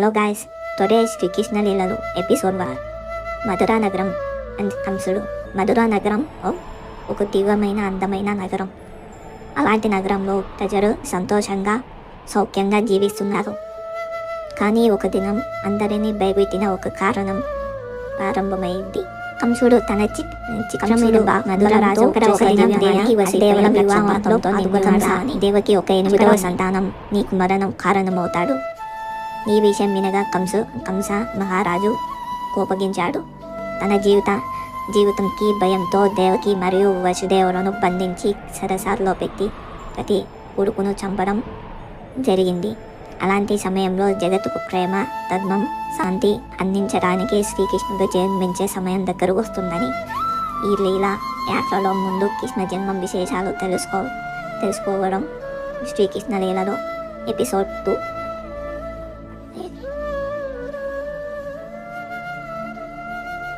Hello guys, today Srikrishna లీలలు episode 1. Madhura నగరం and కంసుడు. మధురా నగరం ఒక తీవ్రమైన అందమైన నగరం. అలాంటి నగరంలో ప్రజలు సంతోషంగా సౌఖ్యంగా జీవిస్తున్నారు. కానీ ఒక దినం అందరినీ భయపెట్టిన ఒక కారణం ప్రారంభమైంది. కంసుడు తన చిత్రమీదుగా మధుర రాజు దేవకి ఒక 8వ సంతానం నీకు మరణం కారణమవుతాడు. ఈ విషయం వినగా కంస మహారాజు కోపగించాడు. తన జీవితంకి భయంతో దేవకి మరియు వసుదేవులను బంధించి సరసాల్లో పెట్టి ప్రతి కొడుకును చంపడం జరిగింది. అలాంటి సమయంలో జగత్తుకు ప్రేమ, ధర్మం, శాంతి అందించడానికి శ్రీకృష్ణుడు జన్మించే సమయం దగ్గర వస్తుందని ఈ లీలా యాత్రలో ముందు కృష్ణ జన్మం విశేషాలు తెలుసుకోవడం శ్రీకృష్ణ లీలలో ఎపిసోడ్ 2.